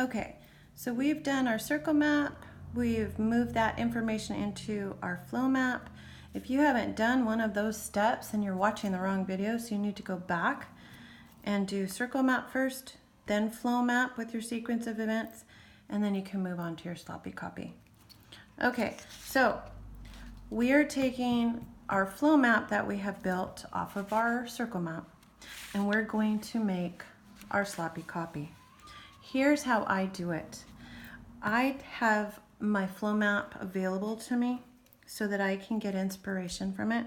Okay, so we've done our circle map. We've moved that information into our flow map. If you haven't done one of those steps and you're watching the wrong video, so you need to go back and do circle map first, then flow map with your sequence of events, and then you can move on to your sloppy copy. Okay, so we are taking our flow map that we have built off of our circle map, and we're going to make our sloppy copy. Here's how I do it. I have my flow map available to me so that I can get inspiration from it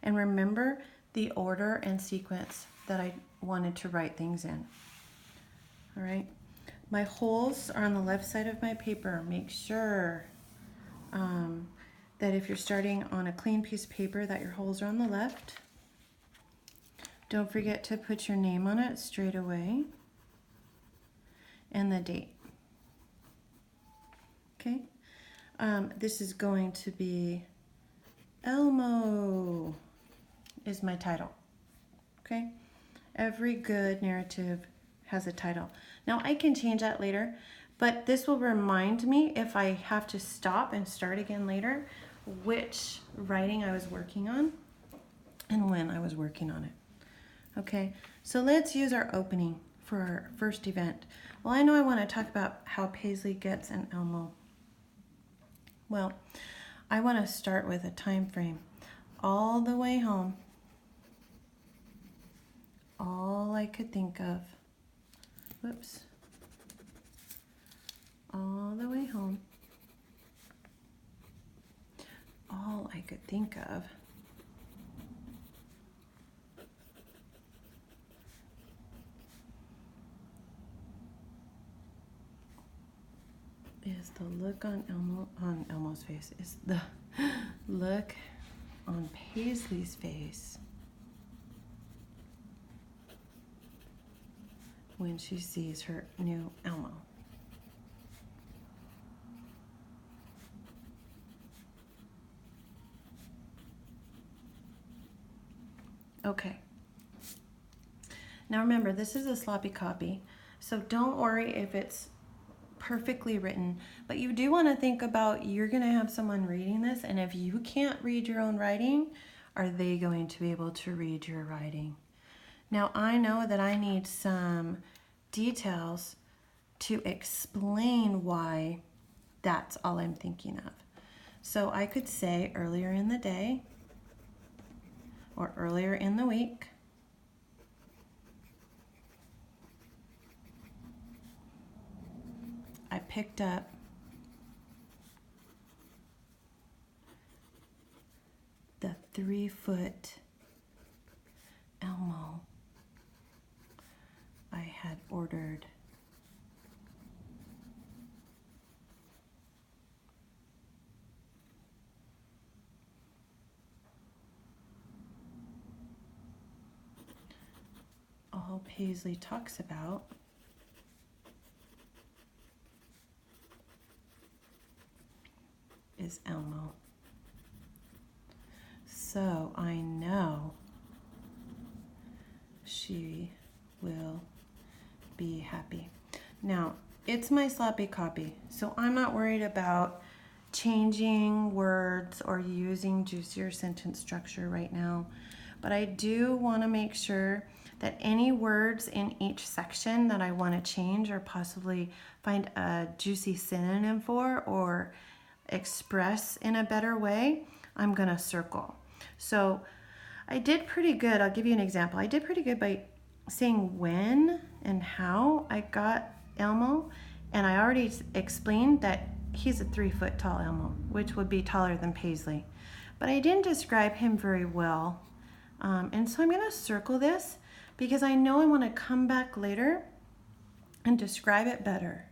and remember the order and sequence that I wanted to write things in. All right, my holes are on the left side of my paper. Make sure that if you're starting on a clean piece of paper that your holes are on the left. Don't forget to put your name on it straight away and the date. Okay, this is going to be Elmo is my title. Okay, every good narrative has a title. Now I can change that later, but this will remind me if I have to stop and start again later which writing I was working on and when I was working on it. Okay, so let's use our opening for our first event. Well, I know I want to talk about how Paisley gets an Elmo. Well, I want to start with a time frame. All the way home, all I could think of, all the way home, all I could think of is the look on Elmo's face, is the look on Paisley's face when she sees her new Elmo. Okay. Now remember, this is a sloppy copy, so don't worry if it's perfectly written, but you do want to think about you're going to have someone reading this, and if you can't read your own writing, are they going to be able to read your writing? Now I know that I need some details to explain why that's all I'm thinking of. So I could say earlier in the day or earlier in the week, I picked up the 3-foot Elmo I had ordered. All Paisley talks about is Elmo. So I know she will be happy. Now, it's my sloppy copy, so I'm not worried about changing words or using juicier sentence structure right now, but I do want to make sure that any words in each section that I want to change or possibly find a juicy synonym for or express in a better way, I'm going to circle. So I did pretty good. I'll give you an example. I did pretty good by saying when and how I got Elmo, and I already explained that he's a 3-foot tall Elmo, which would be taller than Paisley. But I didn't describe him very well, and so I'm going to circle this because I know I want to come back later and describe it better.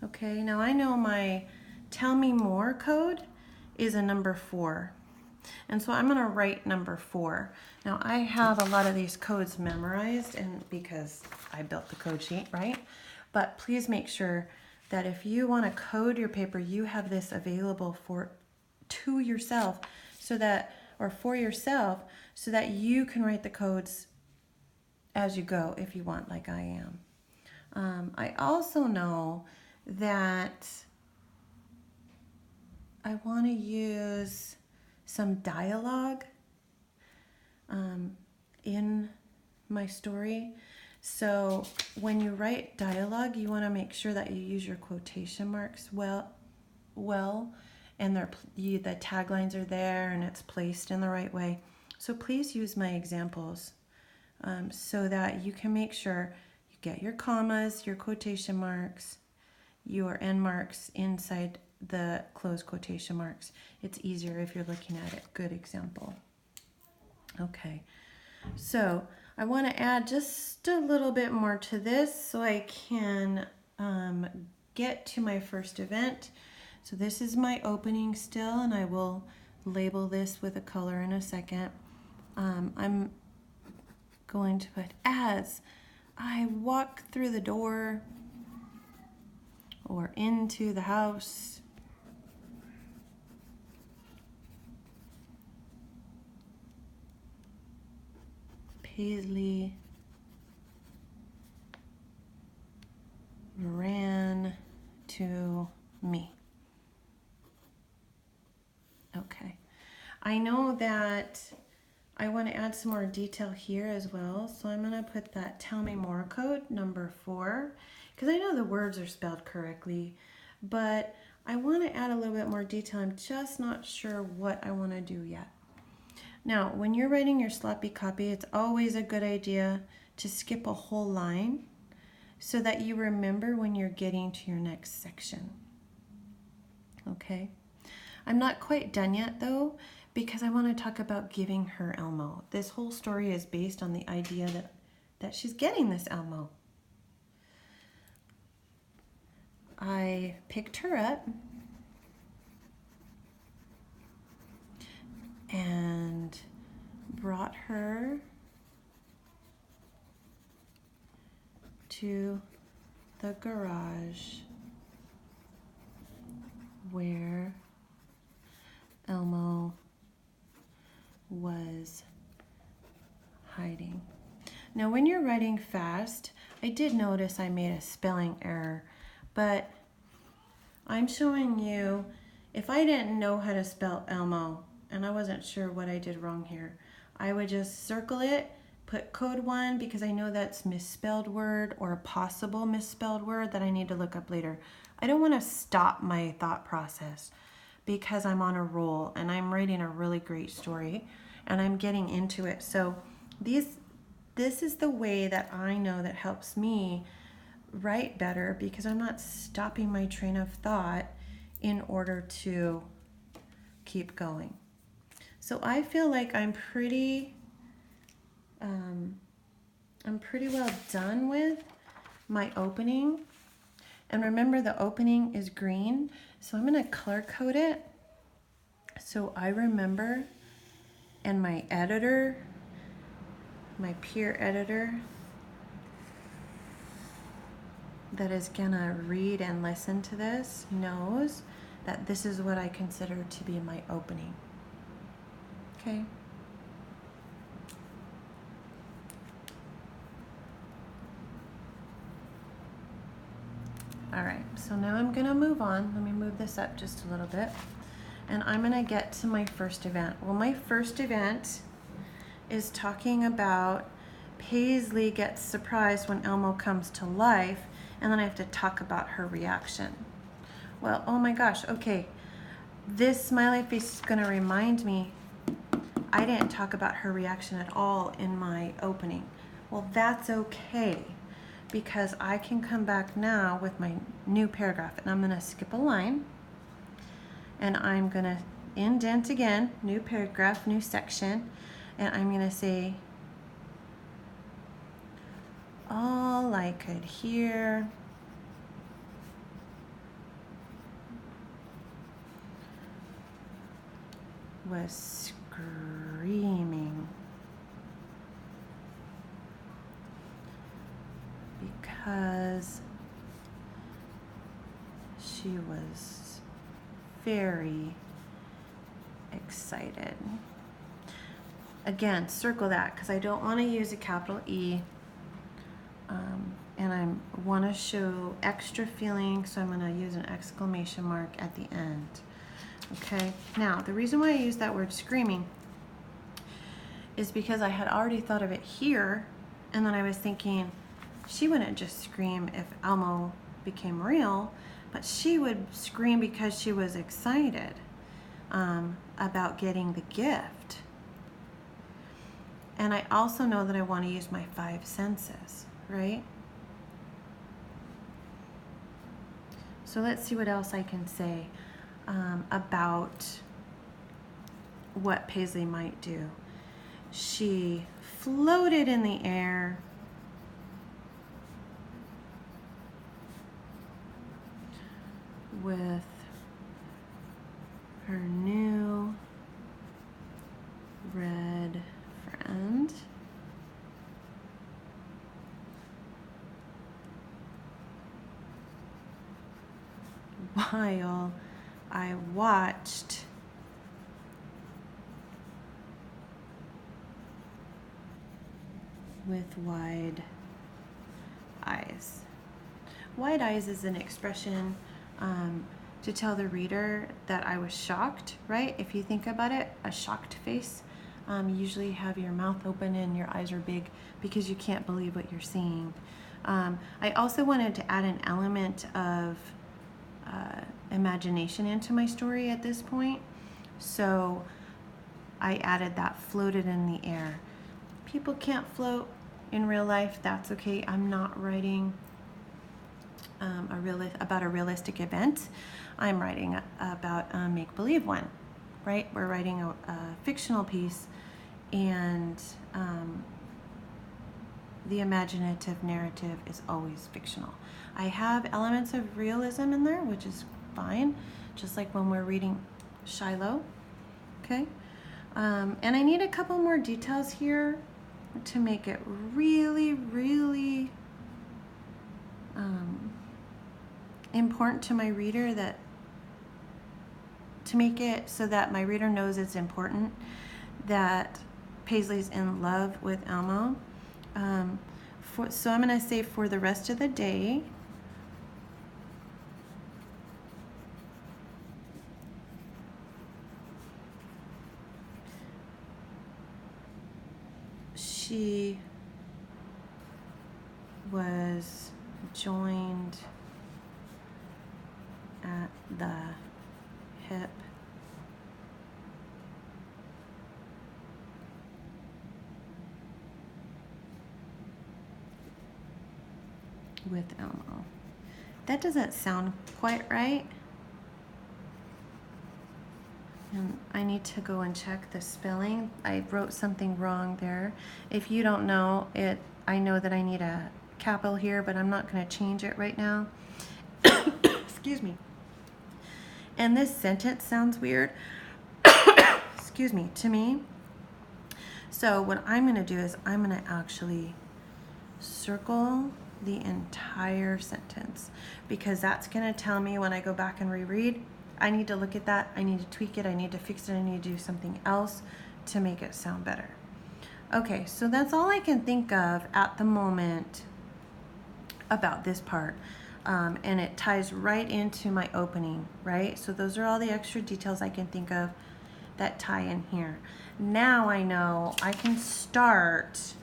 Okay, now I know my tell me more code is a number 4. And so I'm going to write number 4. Now I have a lot of these codes memorized and because I built the code sheet, right? But please make sure that if you want to code your paper, you have this available to yourself so that, or for yourself, so that you can write the codes as you go if you want, like I am. I also know that I want to use some dialogue in my story. So when you write dialogue, you want to make sure that you use your quotation marks well, and the taglines are there and it's placed in the right way. So please use my examples so that you can make sure you get your commas, your quotation marks, your end marks inside the closed quotation marks. It's easier if you're looking at it. Good example. Okay, so I want to add just a little bit more to this so I can get to my first event. So this is my opening still, and I will label this with a color in a second. I'm going to put as I walk through the door or into the house, Paisley ran to me. Okay, I know that I want to add some more detail here as well, so I'm going to put that tell me more code number 4, because I know the words are spelled correctly, but I want to add a little bit more detail. I'm just not sure what I want to do yet. Now, when you're writing your sloppy copy, it's always a good idea to skip a whole line so that you remember when you're getting to your next section. Okay? I'm not quite done yet though, because I want to talk about giving her Elmo. This whole story is based on the idea that she's getting this Elmo. I picked her up and brought her to the garage where Elmo was hiding. Now when you're writing fast, I did notice I made a spelling error, but I'm showing you, if I didn't know how to spell Elmo and I wasn't sure what I did wrong here, I would just circle it, put code 1 because I know that's misspelled word or a possible misspelled word that I need to look up later. I don't want to stop my thought process because I'm on a roll and I'm writing a really great story and I'm getting into it. So this is the way that I know that helps me write better, because I'm not stopping my train of thought in order to keep going. So I feel like I'm pretty well done with my opening. And remember, the opening is green, so I'm going to color code it so I remember, and my editor, my peer editor that is going to read and listen to this knows that this is what I consider to be my opening. Okay? All right, so now I'm gonna move on. Let me move this up just a little bit. And I'm gonna get to my first event. Well, my first event is talking about Paisley gets surprised when Elmo comes to life, and then I have to talk about her reaction. Well, oh my gosh, okay. This smiley face is gonna remind me I didn't talk about her reaction at all in my opening. Well, that's okay, because I can come back now with my new paragraph, and I'm gonna skip a line, and I'm gonna indent again, new paragraph, new section, and I'm gonna say, all I could hear was screaming because she was very excited. Again, circle that because I don't want to use a capital E. and I want to show extra feeling, so I'm going to use an exclamation mark at the end. Okay, now the reason why I use that word screaming is because I had already thought of it here, and then I was thinking she wouldn't just scream if Elmo became real, but she would scream because she was excited about getting the gift. And I also know that I want to use my 5 senses, right? So let's see what else I can say about what Paisley might do. She floated in the air with her new red friend. While I watched with wide eyes. Wide eyes is an expression to tell the reader that I was shocked, right? If you think about it, a shocked face. You usually have your mouth open and your eyes are big because you can't believe what you're seeing. I also wanted to add an element of imagination into my story at this point. So I added that floated in the air. People can't float in real life. That's okay. I'm not writing about a realistic event. I'm writing about a make-believe one, right? We're writing a fictional piece, and the imaginative narrative is always fictional. I have elements of realism in there, which is fine, just like when we're reading Shiloh, okay? And I need a couple more details here to make it really, really important to my reader, that to make it so that my reader knows it's important that Paisley's in love with Elmo. So I'm going to say for the rest of the day, she was joined at the hip with Elmo. That doesn't sound quite right. And I need to go and check the spelling. I wrote something wrong there. If you don't know it, I know that I need a capital here, but I'm not going to change it right now. Excuse me. And this sentence sounds weird. Excuse me, to me. So what I'm going to do is I'm going to actually circle the entire sentence, because that's going to tell me when I go back and reread, I need to look at that, I need to tweak it, I need to fix it, I need to do something else to make it sound better. Okay, so that's all I can think of at the moment about this part. And it ties right into my opening, right? So those are all the extra details I can think of that tie in here. Now I know I can start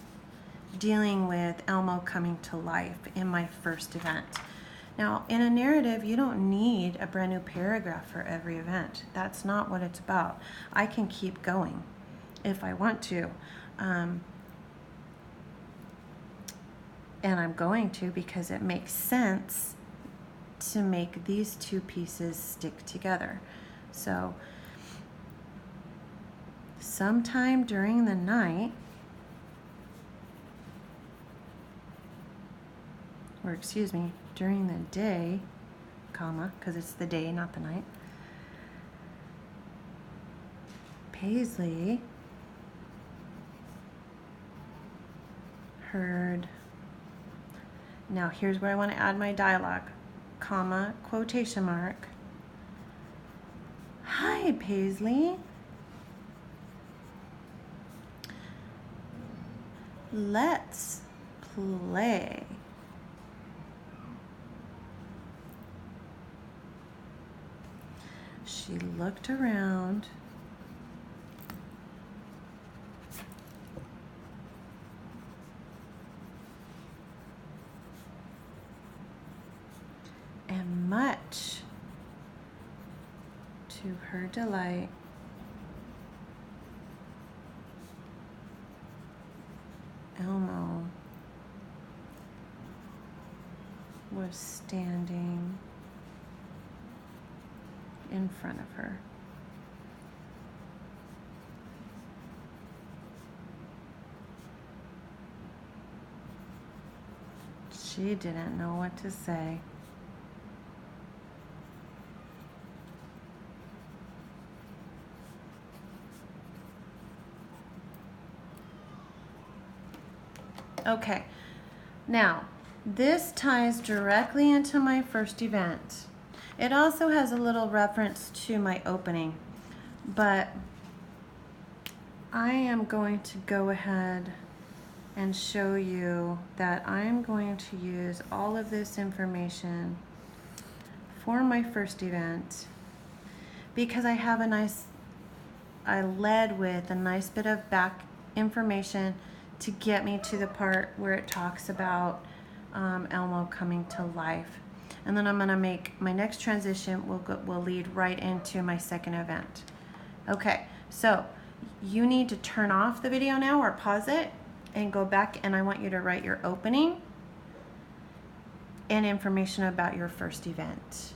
dealing with Elmo coming to life in my first event. Now, in a narrative, you don't need a brand new paragraph for every event. That's not what it's about. I can keep going if I want to. And I'm going to, because it makes sense to make these two pieces stick together. So, sometime during the night, or excuse me, during the day, comma, because it's the day, not the night, Paisley heard, now here's where I want to add my dialogue, comma, quotation mark, "Hi, Paisley. Let's play." She looked around. And much to her delight, Elmo was standing in front of her. She didn't know what to say. Okay, now this ties directly into my first event. It also has a little reference to my opening, but I am going to go ahead and show you that I'm going to use all of this information for my first event because I led with a nice bit of back information to get me to the part where it talks about Elmo coming to life. And then I'm gonna make my next transition will lead right into my second event. Okay, so you need to turn off the video now or pause it and go back, and I want you to write your opening and information about your first event.